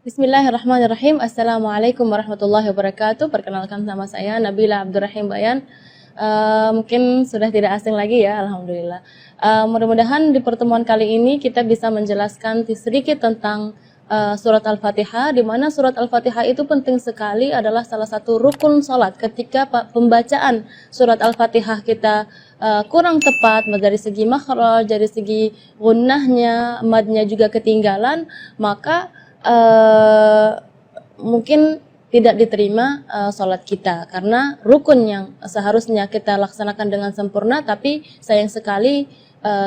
Bismillahirrahmanirrahim. Assalamualaikum warahmatullahi wabarakatuh. Perkenalkan nama saya Nabila Abdurrahim Bayan. Mungkin sudah tidak asing lagi ya, alhamdulillah. Mudah-mudahan di pertemuan kali ini kita bisa menjelaskan sedikit tentang surat Al-Fatihah, di mana surat Al-Fatihah itu penting sekali, adalah salah satu rukun salat. Ketika pembacaan surat Al-Fatihah kita kurang tepat dari segi makhraj, dari segi gunnahnya, madnya juga ketinggalan, maka mungkin tidak diterima sholat kita, karena rukun yang seharusnya kita laksanakan dengan sempurna, tapi sayang sekali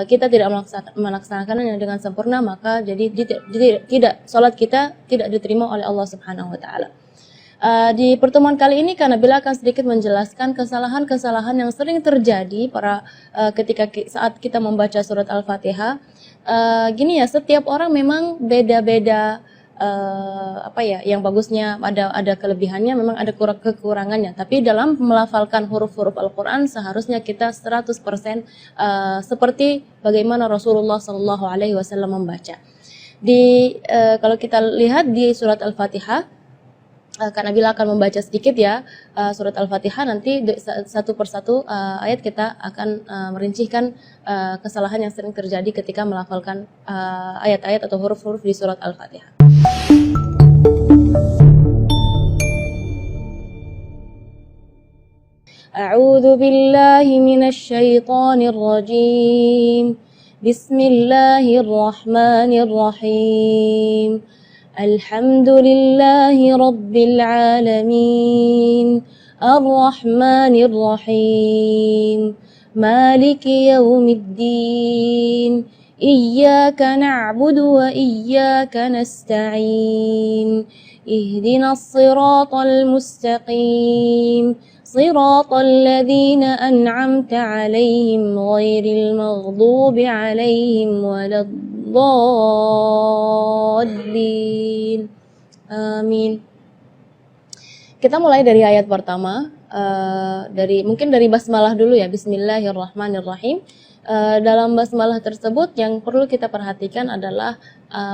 kita tidak melaksanakannya dengan sempurna, maka jadi tidak sholat kita tidak diterima oleh Allah Subhanahu Wa Taala. Di pertemuan kali ini karena Bila akan sedikit menjelaskan kesalahan-kesalahan yang sering terjadi ketika saat kita membaca surat Al-Fatihah. Gini ya, setiap orang memang beda-beda. Yang bagusnya ada kelebihannya, memang ada kekurangannya, tapi dalam melafalkan huruf-huruf Al-Quran seharusnya kita 100% seperti bagaimana Rasulullah SAW membaca. Kalau kita lihat di surat Al-Fatihah, karena Bila akan membaca sedikit ya surat Al-Fatihah, nanti satu persatu ayat kita akan merincikan kesalahan yang sering terjadi ketika melafalkan ayat-ayat atau huruf-huruf di surat Al-Fatihah. A'udzu billahi minasy syaithanir rajim. Bismillahirrahmanirrahim. Alhamdulillahi rabbil alamin. Ar-Rahmanir Rahim. Maliki yaumiddin. Iyyaka na'budu wa iyyaka nasta'in. Ihdinas siratal mustaqim. Siratal ladzina an'amta 'alaihim ghairil maghdubi 'alaihim waladdallin. Amin. Kita mulai dari ayat pertama, mungkin dari basmalah dulu ya. Bismillahirrahmanirrahim. Dalam basmalah tersebut yang perlu kita perhatikan adalah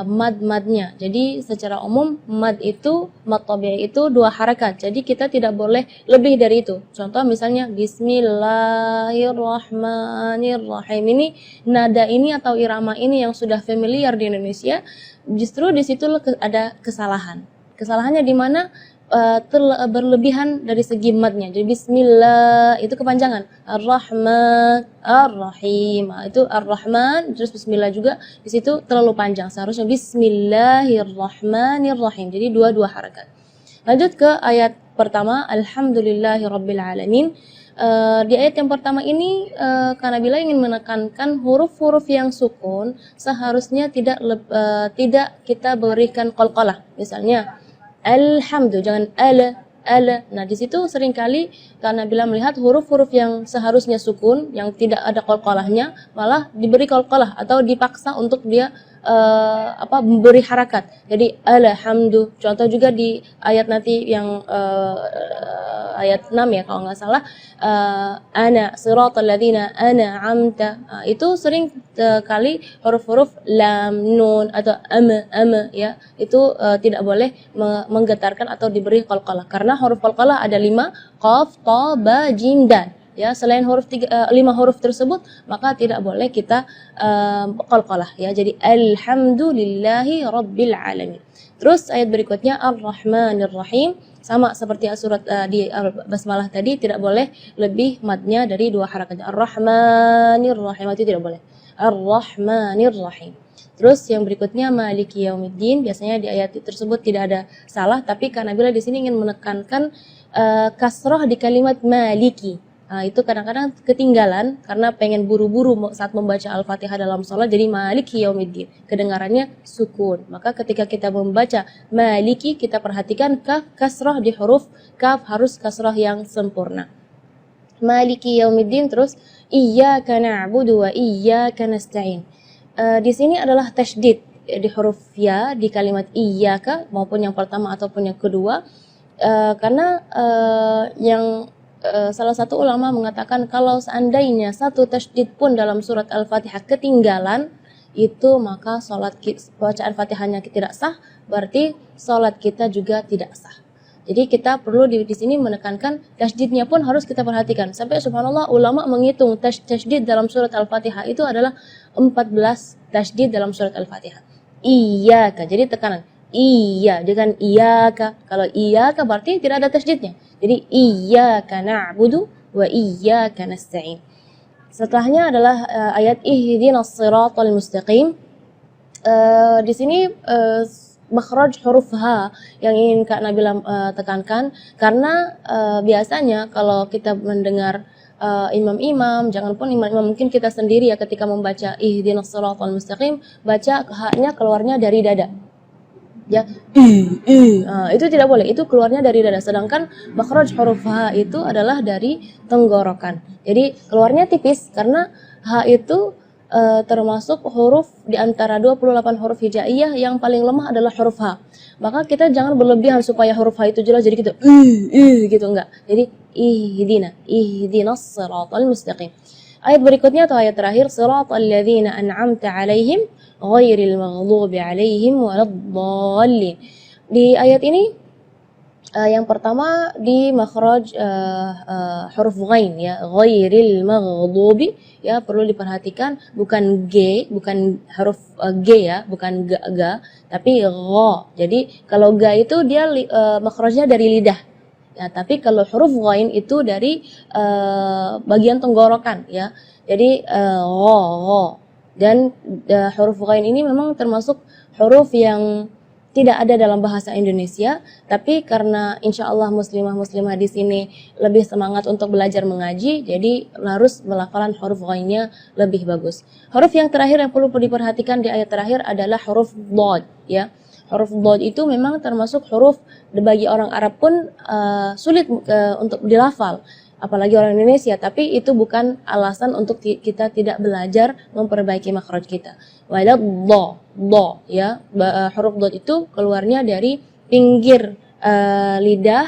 mad-madnya. Jadi secara umum mad tabi'i itu 2 harakat. Jadi kita tidak boleh lebih dari itu. Contoh misalnya Bismillahirrahmanirrahim. Ini nada ini atau irama ini yang sudah familiar di Indonesia, justru di situ ada kesalahan. Kesalahannya di mana? Berlebihan dari segi madnya. Jadi bismillah itu kepanjangan. Ar-Rahman, Ar-Rahim. Itu Ar-Rahman terus bismillah juga di situ terlalu panjang. Seharusnya Bismillahirrahmanirrahim. Jadi dua harakat. Lanjut ke ayat pertama, Alhamdulillahirabbil alamin. Di ayat yang pertama ini karena Bila ingin menekankan huruf-huruf yang sukun seharusnya tidak kita berikan qalqalah. Misalnya alhamdu, jangan ala. Nah, di situ seringkali karena Bila melihat huruf-huruf yang seharusnya sukun, yang tidak ada qalqalahnya, malah diberi qalqalah atau dipaksa untuk dia memberi harakat. Jadi alhamdu. Contoh juga di ayat nanti yang ayat 6 ya kalau nggak salah, ana siratal ladzina an'amta. Itu sering kali huruf-huruf lam, nun atau ama ya, itu tidak boleh menggetarkan atau diberi qalqalah, karena huruf qalqalah ada 5, qaf, ta, ba, jim, dal. Ya, selain 5 huruf tersebut maka tidak boleh kita qalqalah ya. Jadi alhamdulillahi rabbil alamin. Terus ayat berikutnya Ar-Rahmanir Rahim, sama seperti surat di basmalah tadi, tidak boleh lebih madnya dari 2 harakat. Ar-Rahmanir Rahim itu tidak boleh. Ar-Rahmanir Rahim. Terus yang berikutnya Maliki Yaumiddin, biasanya di ayat tersebut tidak ada salah, tapi karena Bila di sini ingin menekankan kasrah di kalimat Maliki. Itu kadang-kadang ketinggalan karena pengen buru-buru saat membaca Al-Fatihah dalam sholat, jadi Maliki Yaumiddin kedengarannya sukun. Maka ketika kita membaca Maliki, kita perhatikan kaf kasrah di huruf kaf harus kasrah yang sempurna. Maliki Yaumiddin. Terus Iyyaka na'budu wa iyyaka nasta'in. Di sini adalah tasydid di huruf ya di kalimat iyyaka, maupun yang pertama ataupun yang kedua, karena salah satu ulama mengatakan kalau seandainya satu tasydid pun dalam surat Al-Fatihah ketinggalan, itu maka bacaan Fatihahnya tidak sah, berarti salat kita juga tidak sah. Jadi kita perlu di sini menekankan tasydidnya pun harus kita perhatikan. Sampai subhanallah ulama menghitung tasydid dalam surat Al-Fatihah itu adalah 14 tasydid dalam surat Al-Fatihah. Iyyaka, jadi tekanan iya dengan iyaka. Kalau iyaka berarti tidak ada tasydidnya. Jadi iyyaka na'budu wa iyyaka nasta'in. Setelahnya adalah ayat ihdinas siratal mustaqim. Di sini makhraj huruf H yang ingin Kak Nabila tekankan, karena biasanya kalau kita mendengar imam-imam, jangan pun imam-imam, mungkin kita sendiri ya ketika membaca ihdinas siratal mustaqim, baca H-nya keluarnya dari dada. Ya, itu tidak boleh, itu keluarnya dari dada. Sedangkan makhraj huruf H itu adalah dari tenggorokan. Jadi keluarnya tipis karena H itu termasuk huruf di antara 28 huruf hijaiyah yang paling lemah adalah huruf H. Maka kita jangan berlebihan supaya huruf H itu jelas jadi gitu gitu, enggak. Jadi ihdinas siratal mustaqim. Ayat berikutnya atau ayat terakhir, siratal ladzina an'amta 'alaihim ghairil maghdubi 'alaihim waladdallin. Di ayat ini yang pertama di makhraj huruf ghain ya, ghairil maghdubi ya, perlu diperhatikan bukan G, bukan huruf G ya, bukan ga, tapi gha. Jadi kalau ga itu dia makhrajnya dari lidah. Ya, tapi kalau huruf ghain itu dari bagian tenggorokan ya. Jadi gha. Dan huruf ghain ini memang termasuk huruf yang tidak ada dalam bahasa Indonesia, tapi karena insya Allah muslimah di sini lebih semangat untuk belajar mengaji, jadi harus melafalan huruf ghainnya lebih bagus. Huruf yang terakhir yang perlu diperhatikan di ayat terakhir adalah huruf dhad ya. Huruf dhad itu memang termasuk huruf bagi orang Arab pun sulit untuk dilafal, apalagi orang Indonesia, tapi itu bukan alasan untuk kita tidak belajar memperbaiki makhraj kita. Dha ya, huruf dhad itu keluarnya dari pinggir lidah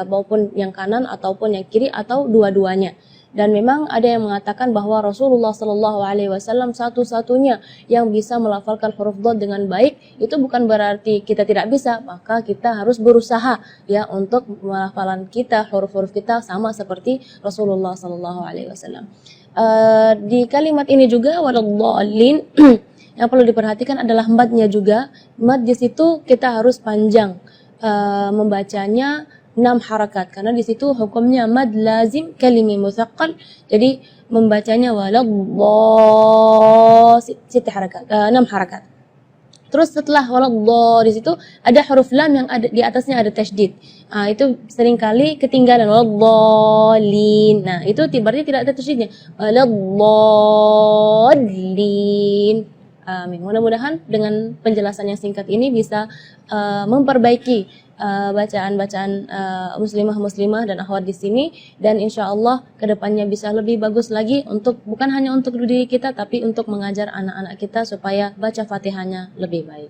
maupun yang kanan ataupun yang kiri atau dua-duanya. Dan memang ada yang mengatakan bahwa Rasulullah Shallallahu Alaihi Wasallam satu-satunya yang bisa melafalkan huruf dhad dengan baik. Itu bukan berarti kita tidak bisa, maka kita harus berusaha ya untuk melafalan kita, huruf-huruf kita sama seperti Rasulullah Shallallahu Alaihi Wasallam. Di kalimat ini juga waladdallin yang perlu diperhatikan adalah madnya juga. Mad di situ kita harus panjang membacanya 6 harakat, karena di situ hukumnya mad lazim kalimi mutsaqqal. Jadi membacanya siti harakat, 6 harakat. Terus setelah waladh di situ ada huruf lam yang ada di atasnya ada tasydid. Itu seringkali ketinggalan waladhdallin. Nah, itu berarti tidak ada tasydidnya. Waladhdallin. Amin. Mudah-mudahan dengan penjelasan yang singkat ini bisa memperbaiki bacaan-bacaan muslimah dan akhwat di sini, dan insya Allah kedepannya bisa lebih bagus lagi untuk bukan hanya untuk diri kita tapi untuk mengajar anak-anak kita supaya baca Fatihahnya lebih baik.